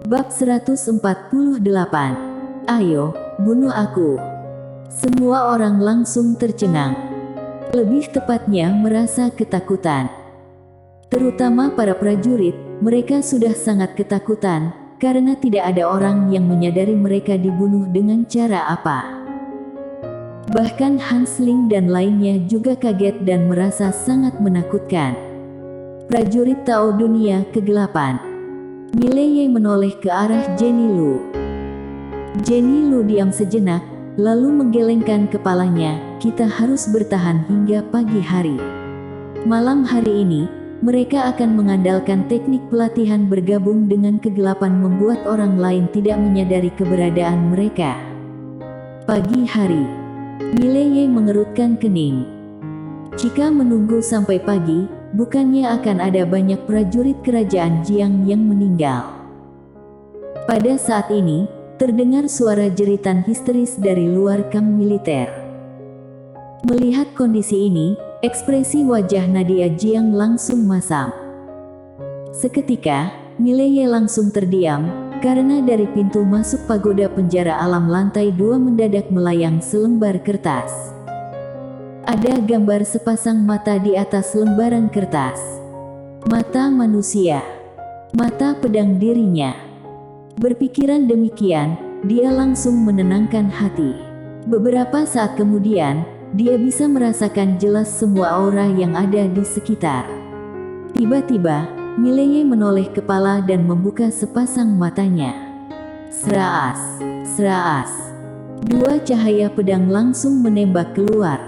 Bab 148. Ayo, bunuh aku. Semua orang langsung tercengang. Lebih tepatnya merasa ketakutan. Terutama para prajurit, mereka sudah sangat ketakutan, karena tidak ada orang yang menyadari mereka dibunuh dengan cara apa. Bahkan Hansling dan lainnya juga kaget dan merasa sangat menakutkan. Prajurit tahu dunia kegelapan. Mileye menoleh ke arah Jenny Lu. Jenny Lu diam sejenak, lalu menggelengkan kepalanya. Kita harus bertahan hingga pagi hari. Malam hari ini, mereka akan mengandalkan teknik pelatihan bergabung dengan kegelapan membuat orang lain tidak menyadari keberadaan mereka. Pagi hari, Mileye mengerutkan kening. Jika menunggu sampai pagi, bukannya akan ada banyak prajurit kerajaan Jiang yang meninggal. Pada saat ini, terdengar suara jeritan histeris dari luar kamp militer. Melihat kondisi ini, ekspresi wajah Nadia Jiang langsung masam. Seketika, Mileye langsung terdiam, karena dari pintu masuk pagoda penjara alam lantai 2 mendadak melayang selembar kertas. Ada gambar sepasang mata di atas lembaran kertas. Mata manusia. Mata pedang dirinya. Berpikiran demikian, dia langsung menenangkan hati. Beberapa saat kemudian, dia bisa merasakan jelas semua aura yang ada di sekitar. Tiba-tiba, Mileye menoleh kepala dan membuka sepasang matanya. Seraas, seraas. Dua cahaya pedang langsung menembak keluar.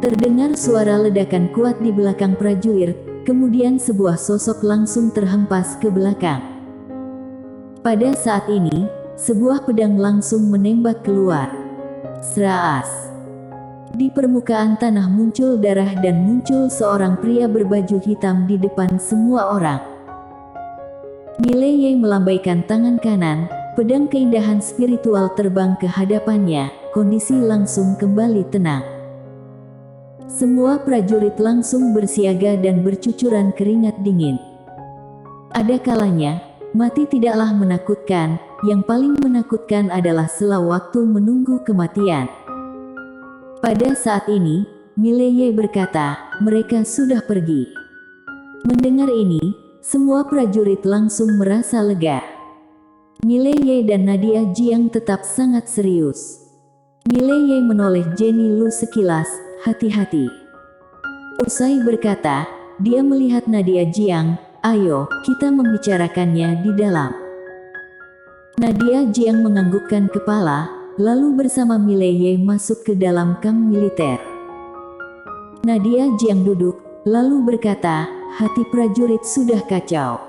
Terdengar suara ledakan kuat di belakang prajurit, kemudian sebuah sosok langsung terhempas ke belakang. Pada saat ini, sebuah pedang langsung menembak keluar. Seraas. Di permukaan tanah muncul darah dan muncul seorang pria berbaju hitam di depan semua orang. Mileye melambaikan tangan kanan, pedang keindahan spiritual terbang ke hadapannya, kondisi langsung kembali tenang. Semua prajurit langsung bersiaga dan bercucuran keringat dingin. Ada kalanya, mati tidaklah menakutkan, yang paling menakutkan adalah sela waktu menunggu kematian. Pada saat ini, Mileye berkata, mereka sudah pergi. Mendengar ini, semua prajurit langsung merasa lega. Mileye dan Nadia Jiang tetap sangat serius. Mileye menoleh Jenny Lu sekilas, hati-hati. Usai berkata, dia melihat Nadia Jiang, ayo, kita membicarakannya di dalam. Nadia Jiang menganggukkan kepala, lalu bersama Mileye masuk ke dalam kamp militer. Nadia Jiang duduk, lalu berkata, hati prajurit sudah kacau.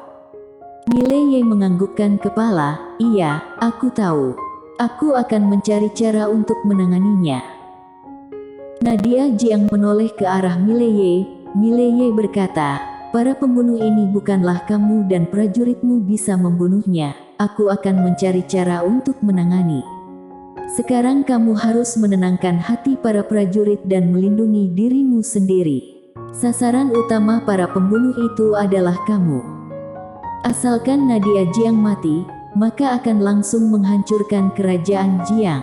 Mileye menganggukkan kepala, iya, aku tahu. Aku akan mencari cara untuk menanganinya. Nadia Jiang menoleh ke arah Mileye. Mileye berkata, para pembunuh ini bukanlah kamu dan prajuritmu bisa membunuhnya. Aku akan mencari cara untuk menangani. Sekarang kamu harus menenangkan hati para prajurit dan melindungi dirimu sendiri. Sasaran utama para pembunuh itu adalah kamu. Asalkan Nadia Jiang mati, maka akan langsung menghancurkan kerajaan Jiang.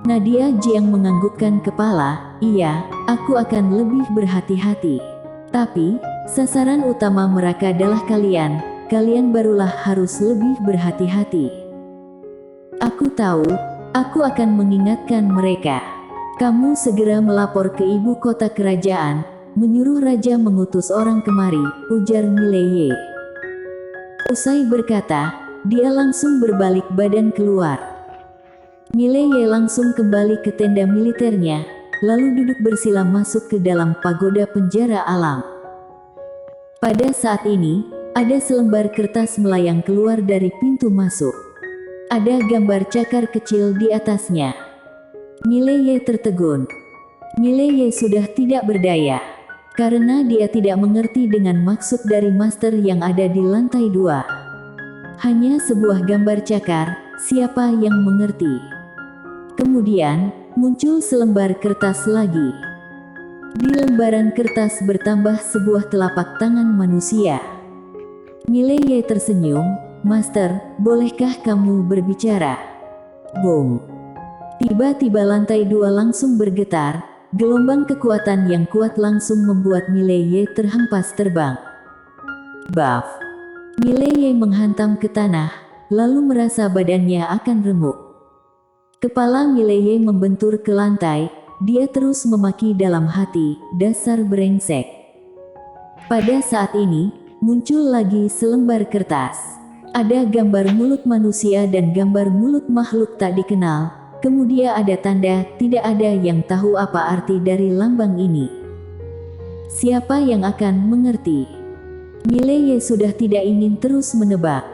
Nadia Jiang menganggukkan kepala, iya, aku akan lebih berhati-hati. Tapi, sasaran utama mereka adalah kalian, kalian barulah harus lebih berhati-hati. Aku tahu, aku akan mengingatkan mereka. Kamu segera melapor ke ibu kota kerajaan, menyuruh raja mengutus orang kemari, ujar Mileye. Usai berkata, dia langsung berbalik badan keluar. Mileye langsung kembali ke tenda militernya, lalu duduk bersila masuk ke dalam pagoda penjara alam. Pada saat ini, ada selembar kertas melayang keluar dari pintu masuk. Ada gambar cakar kecil di atasnya. Mileye tertegun. Mileye sudah tidak berdaya, karena dia tidak mengerti dengan maksud dari master yang ada di lantai 2. Hanya sebuah gambar cakar, siapa yang mengerti? Kemudian, muncul selembar kertas lagi. Di lembaran kertas bertambah sebuah telapak tangan manusia. Mileye tersenyum, "Master, bolehkah kamu berbicara?" Boom! Tiba-tiba lantai 2 langsung bergetar, gelombang kekuatan yang kuat langsung membuat Mileye terhempas terbang. Baf! Mileye menghantam ke tanah, lalu merasa badannya akan remuk. Kepala Mileye membentur ke lantai, dia terus memaki dalam hati, "Dasar brengsek." Pada saat ini, muncul lagi selembar kertas. Ada gambar mulut manusia dan gambar mulut makhluk tak dikenal. Kemudian ada tanda, tidak ada yang tahu apa arti dari lambang ini. Siapa yang akan mengerti? Mileye sudah tidak ingin terus menebak.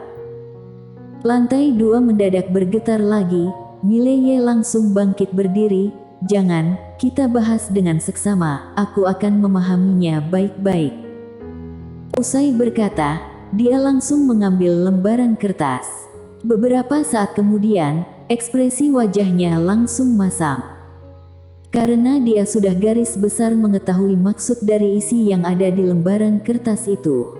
Lantai 2 mendadak bergetar lagi, Mileye langsung bangkit berdiri. "Jangan, kita bahas dengan seksama, aku akan memahaminya baik-baik." Usai berkata, dia langsung mengambil lembaran kertas. Beberapa saat kemudian, ekspresi wajahnya langsung masam. Karena dia sudah garis besar mengetahui maksud dari isi yang ada di lembaran kertas itu.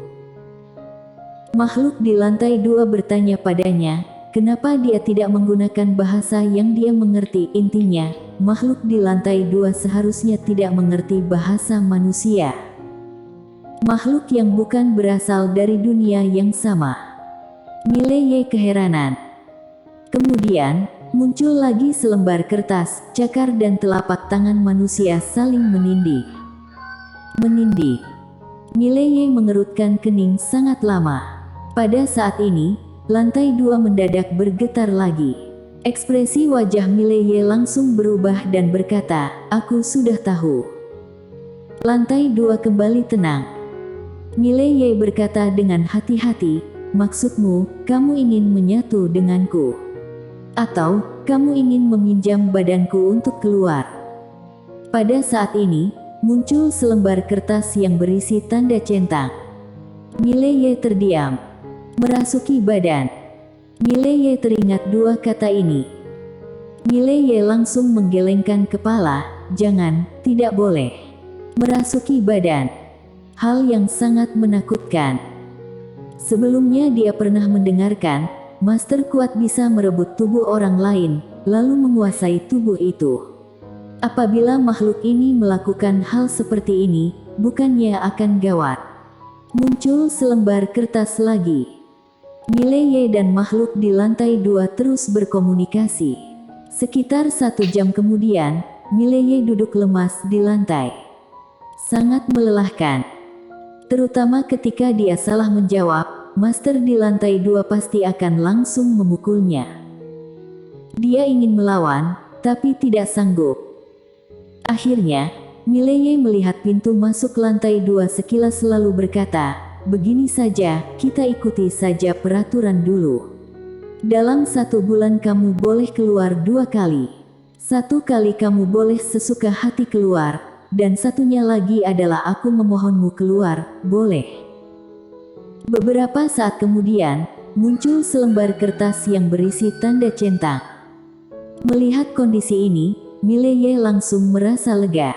Makhluk di lantai 2 bertanya padanya, kenapa dia tidak menggunakan bahasa yang dia mengerti. Intinya, makhluk di lantai 2 seharusnya tidak mengerti bahasa manusia. Makhluk yang bukan berasal dari dunia yang sama. Mileye keheranan. Kemudian, muncul lagi selembar kertas, cakar dan telapak tangan manusia saling menindih. Menindih. Mileye mengerutkan kening sangat lama. Pada saat ini, lantai 2 mendadak bergetar lagi. Ekspresi wajah Mileye langsung berubah dan berkata, "Aku sudah tahu." Lantai 2 kembali tenang. Mileye berkata dengan hati-hati, "Maksudmu, kamu ingin menyatu denganku? Atau, kamu ingin meminjam badanku untuk keluar?" Pada saat ini, muncul selembar kertas yang berisi tanda centang. Mileye terdiam. Merasuki badan. Mileye teringat dua kata ini. Mileye langsung menggelengkan kepala, "Jangan, tidak boleh." Merasuki badan. Hal yang sangat menakutkan. Sebelumnya dia pernah mendengarkan, master kuat bisa merebut tubuh orang lain, lalu menguasai tubuh itu. Apabila makhluk ini melakukan hal seperti ini, bukannya akan gawat. Muncul selembar kertas lagi. Mileye dan makhluk di lantai 2 terus berkomunikasi. Sekitar 1 jam kemudian, Mileye duduk lemas di lantai. Sangat melelahkan. Terutama ketika dia salah menjawab, master di lantai 2 pasti akan langsung memukulnya. Dia ingin melawan, tapi tidak sanggup. Akhirnya, Mileye melihat pintu masuk lantai 2 sekilas lalu berkata, "Begini saja, kita ikuti saja peraturan dulu. Dalam 1 bulan kamu boleh keluar 2 kali. 1 kali kamu boleh sesuka hati keluar, dan satunya lagi adalah aku memohonmu keluar, boleh." Beberapa saat kemudian, muncul selembar kertas yang berisi tanda centang. Melihat kondisi ini, Mileye langsung merasa lega.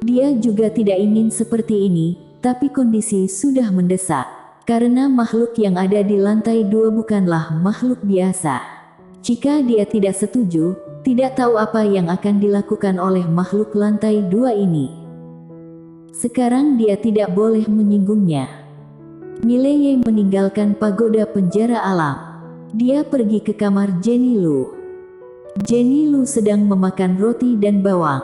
Dia juga tidak ingin seperti ini, tapi kondisi sudah mendesak. Karena makhluk yang ada di lantai 2 bukanlah makhluk biasa. Jika dia tidak setuju, tidak tahu apa yang akan dilakukan oleh makhluk lantai 2 ini. Sekarang dia tidak boleh menyinggungnya. Mileye meninggalkan pagoda penjara alam. Dia pergi ke kamar Jenny Lu. Jenny Lu sedang memakan roti dan bawang.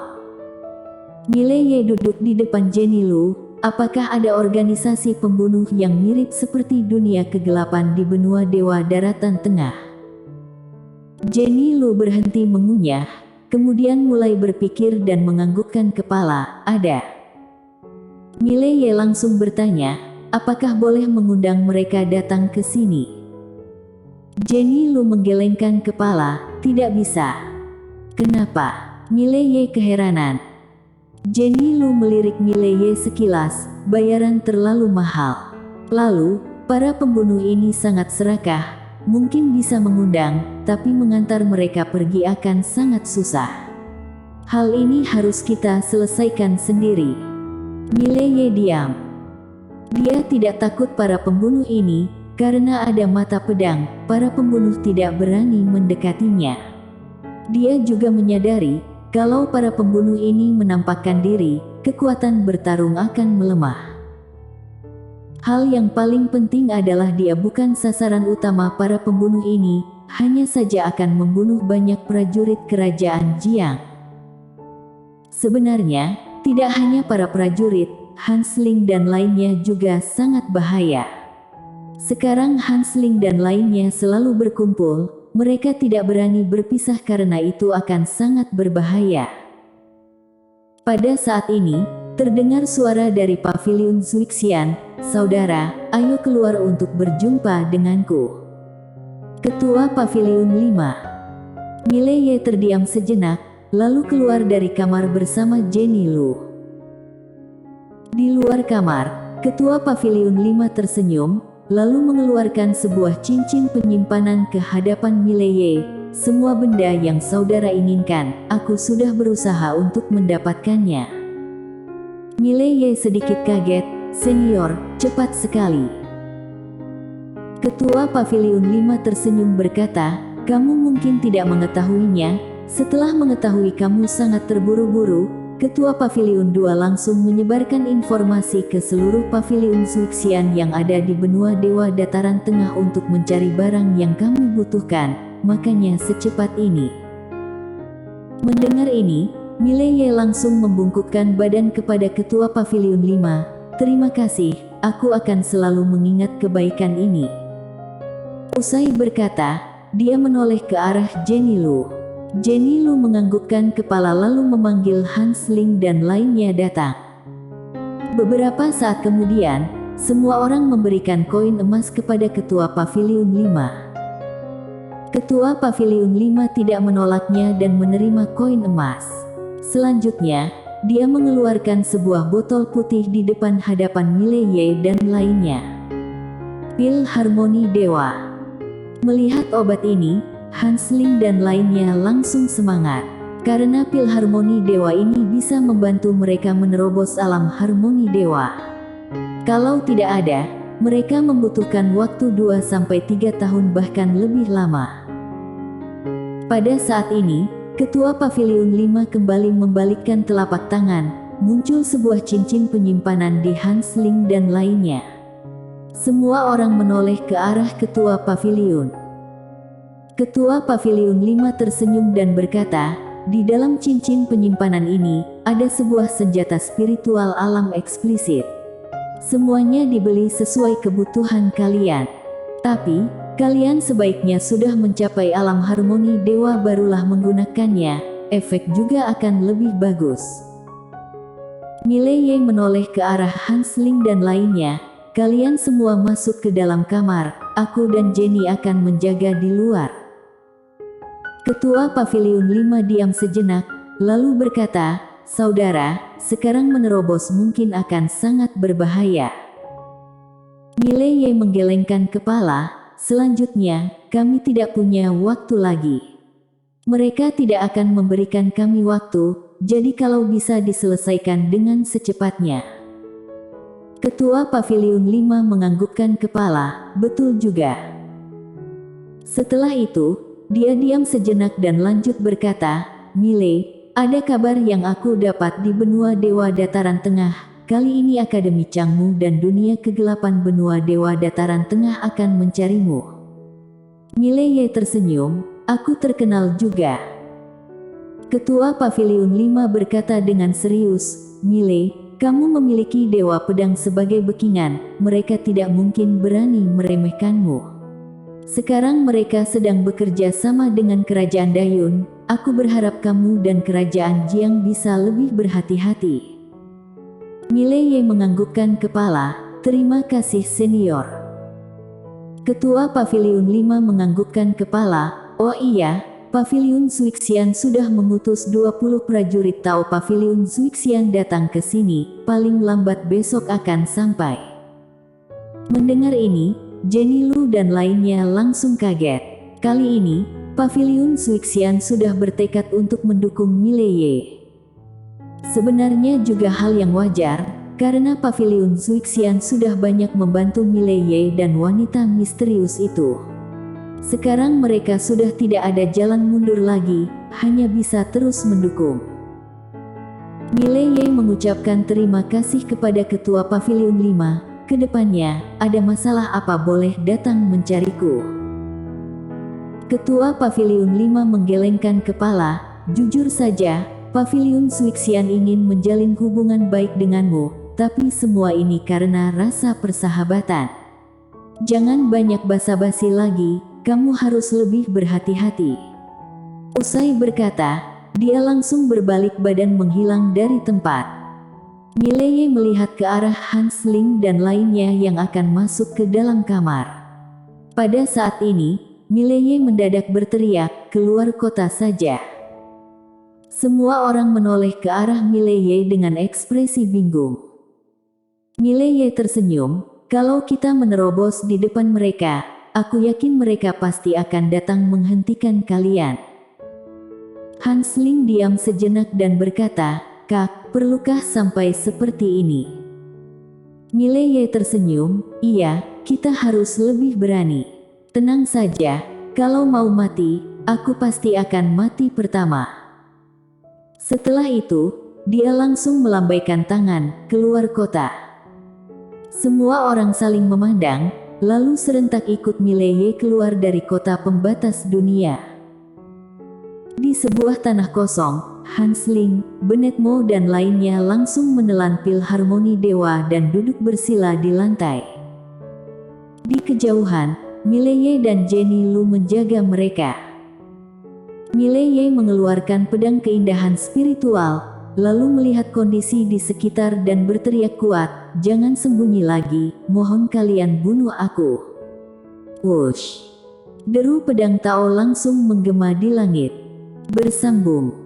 Mileye duduk di depan Jenny Lu. Apakah ada organisasi pembunuh yang mirip seperti dunia kegelapan di benua Dewa Daratan Tengah? Jenny Lu berhenti mengunyah, kemudian mulai berpikir dan menganggukkan kepala. "Ada." Mileye langsung bertanya, "Apakah boleh mengundang mereka datang ke sini?" Jenny Lu menggelengkan kepala, "Tidak bisa." "Kenapa?" Mileye keheranan. Jenny Lu melirik Mileye sekilas, "Bayaran terlalu mahal. Lalu, para pembunuh ini sangat serakah. Mungkin bisa mengundang, tapi mengantar mereka pergi akan sangat susah. Hal ini harus kita selesaikan sendiri." Mileye diam. Dia tidak takut para pembunuh ini, karena ada mata pedang, para pembunuh tidak berani mendekatinya. Dia juga menyadari, kalau para pembunuh ini menampakkan diri, kekuatan bertarung akan melemah. Hal yang paling penting adalah dia bukan sasaran utama para pembunuh ini, hanya saja akan membunuh banyak prajurit kerajaan Jiang. Sebenarnya, tidak hanya para prajurit, Hansling dan lainnya juga sangat bahaya. Sekarang Hansling dan lainnya selalu berkumpul, mereka tidak berani berpisah karena itu akan sangat berbahaya. Pada saat ini, terdengar suara dari paviliun Zuixian, "Saudara, ayo keluar untuk berjumpa denganku." Ketua Paviliun 5. Mileye terdiam sejenak, lalu keluar dari kamar bersama Jenny Lu. Di luar kamar, Ketua Paviliun 5 tersenyum, lalu mengeluarkan sebuah cincin penyimpanan ke hadapan Mileye. "Semua benda yang saudara inginkan, aku sudah berusaha untuk mendapatkannya." Mileye sedikit kaget, "Senior, cepat sekali." Ketua Paviliun 5 tersenyum berkata, "Kamu mungkin tidak mengetahuinya, setelah mengetahui kamu sangat terburu-buru, Ketua Paviliun 2 langsung menyebarkan informasi ke seluruh paviliun Zuixian yang ada di benua Dewa Dataran Tengah untuk mencari barang yang kamu butuhkan, makanya secepat ini." Mendengar ini, Mileye langsung membungkukkan badan kepada Ketua Paviliun 5, "Terima kasih, aku akan selalu mengingat kebaikan ini." Usai berkata, dia menoleh ke arah Jenny Lu. Jenny Lu menganggukkan kepala lalu memanggil Hansling dan lainnya datang. Beberapa saat kemudian, semua orang memberikan koin emas kepada Ketua Paviliun 5. Ketua Paviliun 5 tidak menolaknya dan menerima koin emas. Selanjutnya, dia mengeluarkan sebuah botol putih di depan hadapan Mileye dan lainnya. Pil Harmoni Dewa. Melihat obat ini, Hansling dan lainnya langsung semangat. Karena pil harmoni dewa ini bisa membantu mereka menerobos alam harmoni dewa. Kalau tidak ada, mereka membutuhkan waktu 2-3 tahun bahkan lebih lama. Pada saat ini, Ketua Paviliun 5 kembali membalikkan telapak tangan, muncul sebuah cincin penyimpanan di Hansling dan lainnya. Semua orang menoleh ke arah Ketua Paviliun. Ketua Paviliun 5 tersenyum dan berkata, "Di dalam cincin penyimpanan ini, ada sebuah senjata spiritual alam eksplisit. Semuanya dibeli sesuai kebutuhan kalian. Tapi, kalian sebaiknya sudah mencapai alam harmoni dewa barulah menggunakannya, efek juga akan lebih bagus." Mileye menoleh ke arah Hansling dan lainnya, "Kalian semua masuk ke dalam kamar, aku dan Jenny akan menjaga di luar." Ketua Paviliun 5 diam sejenak, lalu berkata, "Saudara, sekarang menerobos mungkin akan sangat berbahaya." Mileye menggelengkan kepala, "Selanjutnya, kami tidak punya waktu lagi. Mereka tidak akan memberikan kami waktu, jadi kalau bisa diselesaikan dengan secepatnya." Ketua Paviliun 5 menganggukkan kepala, "Betul juga." Setelah itu, dia diam sejenak dan lanjut berkata, "Mile, ada kabar yang aku dapat di benua Dewa Dataran Tengah. Kali ini Akademi Changmu dan dunia kegelapan benua Dewa Dataran Tengah akan mencarimu." Mileye tersenyum, "Aku terkenal juga." Ketua Paviliun 5 berkata dengan serius, "Mile, kamu memiliki Dewa Pedang sebagai backingan, mereka tidak mungkin berani meremehkanmu. Sekarang mereka sedang bekerja sama dengan Kerajaan Dayun, aku berharap kamu dan Kerajaan Jiang bisa lebih berhati-hati." Mileye menganggukkan kepala, "Terima kasih senior." Ketua Paviliun 5 menganggukkan kepala, "Oh iya, Paviliun Zuixian sudah mengutus 20 prajurit Tao Paviliun Zuixian datang ke sini, paling lambat besok akan sampai." Mendengar ini, Jenny Lu dan lainnya langsung kaget. Kali ini, Paviliun Zuixian sudah bertekad untuk mendukung Mileye. Sebenarnya juga hal yang wajar, karena Paviliun Zuixian sudah banyak membantu Mileye dan wanita misterius itu. Sekarang mereka sudah tidak ada jalan mundur lagi, hanya bisa terus mendukung. Mileye mengucapkan terima kasih kepada Ketua Paviliun 5, kedepannya, ada masalah apa boleh datang mencariku. Ketua Paviliun 5 menggelengkan kepala, jujur saja, Paviliun Zuixian ingin menjalin hubungan baik denganmu, tapi semua ini karena rasa persahabatan. Jangan banyak basa-basi lagi, kamu harus lebih berhati-hati. Usai berkata, dia langsung berbalik badan menghilang dari tempat. Mileye melihat ke arah Hans Ling dan lainnya yang akan masuk ke dalam kamar. Pada saat ini, Mileye mendadak berteriak, keluar kota saja. Semua orang menoleh ke arah Mileye dengan ekspresi bingung. Mileye tersenyum, kalau kita menerobos di depan mereka, aku yakin mereka pasti akan datang menghentikan kalian. Hans Ling diam sejenak dan berkata, Kak, perlukah sampai seperti ini? Mileye tersenyum, iya, kita harus lebih berani. Tenang saja, kalau mau mati, aku pasti akan mati pertama. Setelah itu, dia langsung melambaikan tangan, keluar kota. Semua orang saling memandang, lalu serentak ikut Mileye keluar dari kota pembatas dunia. Di sebuah tanah kosong, Hans Ling, Bennett Mo dan lainnya langsung menelan pil harmoni dewa dan duduk bersila di lantai. Di kejauhan, Mileye dan Jenny Lu menjaga mereka. Mileye mengeluarkan pedang keindahan spiritual, lalu melihat kondisi di sekitar dan berteriak kuat, jangan sembunyi lagi, mohon kalian bunuh aku. Wush! Deru pedang Tao langsung menggema di langit. Bersambung.